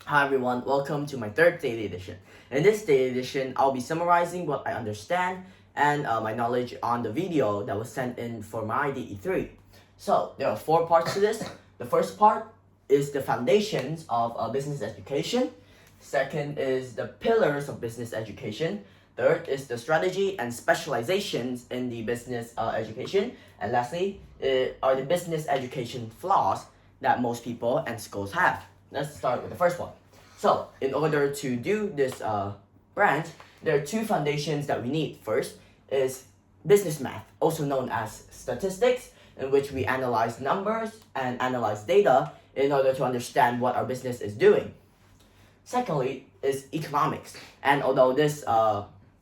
Hi everyone, welcome to my third daily edition. In this daily edition, I'll be summarizing what I understand and my knowledge on the video that was sent in for my DE3. So, there are 4 parts to this. The first part is the foundations of business education. Second is the pillars of business education. Third is the strategy and specializations in the business education. And lastly, are the business education flaws that most people and schools have. Let's start with the first one. So, in order to do this branch, there are 2 foundations that we need. First is business math, also known as statistics, in which we analyze numbers and analyze data in order to understand what our business is doing. Secondly is economics, and although this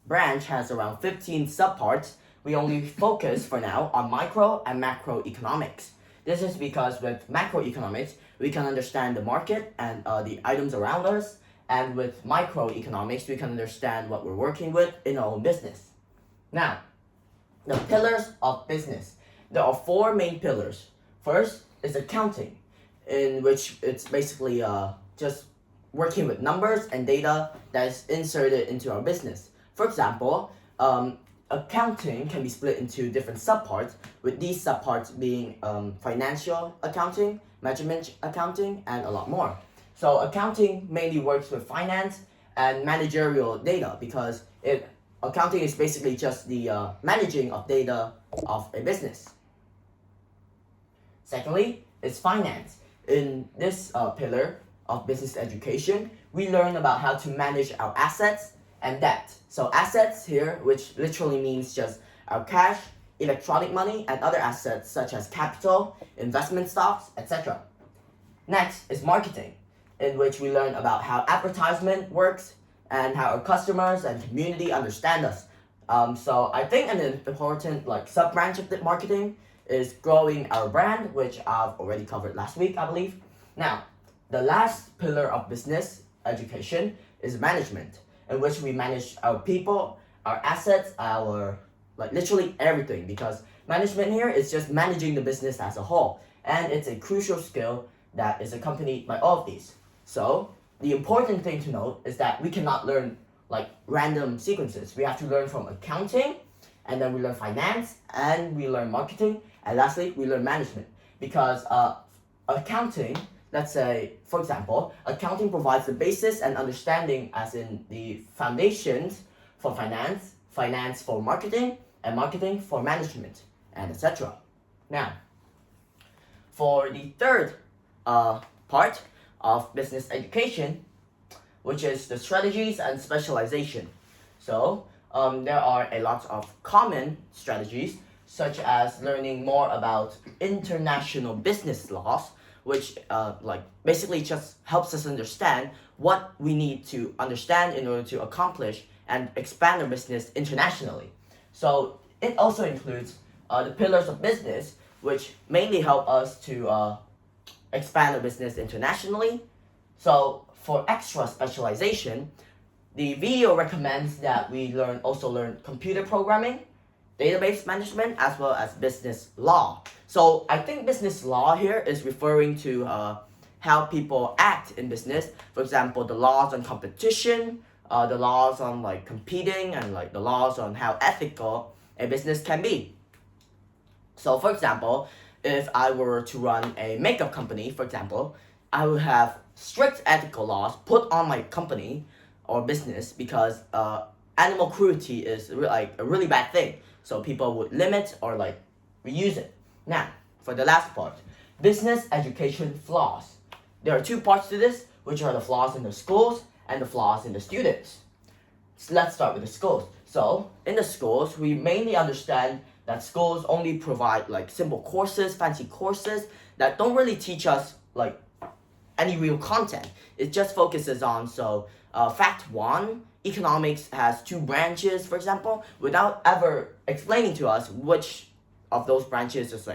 branch has around 15 subparts, we only focus for now on micro and macroeconomics. This is because with macroeconomics, we can understand the market and the items around us, and with microeconomics, we can understand what we're working with in our own business. Now, the pillars of business. There are 4 main pillars. First is accounting, in which it's basically just working with numbers and data that is inserted into our business. For example, accounting can be split into different subparts, with these subparts being financial accounting, management accounting, and a lot more. So accounting mainly works with finance and managerial data because accounting is basically just the managing of data of a business. Secondly, is finance. In this pillar of business education, we learn about how to manage our assets and debt. So assets here, which literally means just our cash, electronic money, and other assets such as capital, investment stocks, etc. Next is marketing, in which we learn about how advertisement works and how our customers and community understand us. So I think an important sub-branch of the marketing is growing our brand, which I've already covered last week, I believe. Now, the last pillar of business education is management, in which we manage our people, our assets, our literally everything, because management here is just managing the business as a whole, and it's a crucial skill that is accompanied by all of these. So the important thing to note is that we cannot learn random sequences. We have to learn from accounting, and then we learn finance, and we learn marketing, and lastly we learn management, because accounting, let's say, for example, accounting provides the basis and understanding as in the foundations for finance, finance for marketing, and marketing for management, and etc. Now, for the third part of business education, which is the strategies and specialization. So, there are a lot of common strategies, such as learning more about international business laws, which basically just helps us understand what we need to understand in order to accomplish and expand our business internationally. So it also includes the pillars of business, which mainly help us to expand our business internationally. So for extra specialization, the video recommends that we also learn computer programming, database management, as well as business law. So I think business law here is referring to how people act in business. For example, the laws on competition, the laws on competing, and the laws on how ethical a business can be. So for example, if I were to run a makeup company, for example, I would have strict ethical laws put on my company or business, because animal cruelty is a really bad thing. So people would limit or reuse it. Now, for the last part, business education flaws. There are 2 parts to this, which are the flaws in the schools and the flaws in the students. So let's start with the schools. So in the schools, we mainly understand that schools only provide simple courses, fancy courses that don't really teach us any real content. It just focuses on, fact 1, economics has 2 branches, for example, without ever explaining to us which of those branches is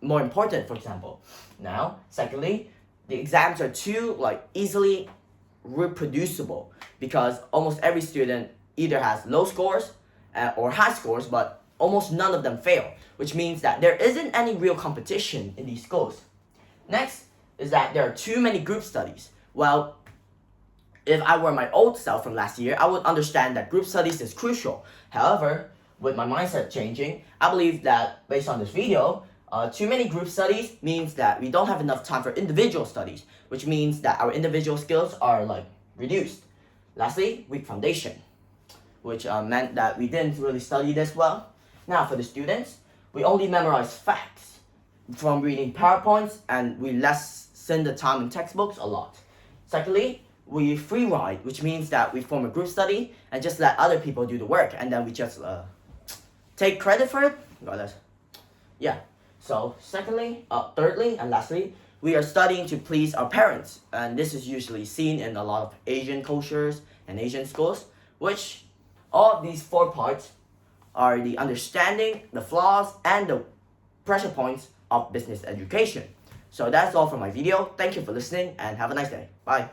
more important, for example. Now, secondly, the exams are too easily reproducible, because almost every student either has low scores or high scores, but almost none of them fail, which means that there isn't any real competition in these schools. Next is that there are too many group studies. Well, If I were my old self from last year, I would understand that group studies is crucial. However, with my mindset changing, I believe that based on this video, too many group studies means that we don't have enough time for individual studies, which means that our individual skills are reduced. Lastly, weak foundation, which meant that we didn't really study this well. Now for the students, we only memorize facts from reading PowerPoints, and we lessen the time in textbooks a lot. Secondly, we free ride, which means that we form a group study and just let other people do the work, and then we just take credit for it. Got it? Yeah. So thirdly, and lastly, we are studying to please our parents, and this is usually seen in a lot of Asian cultures and Asian schools, which all of these 4 parts are the understanding, the flaws, and the pressure points of business education. So that's all for my video. Thank you for listening and have a nice day. Bye.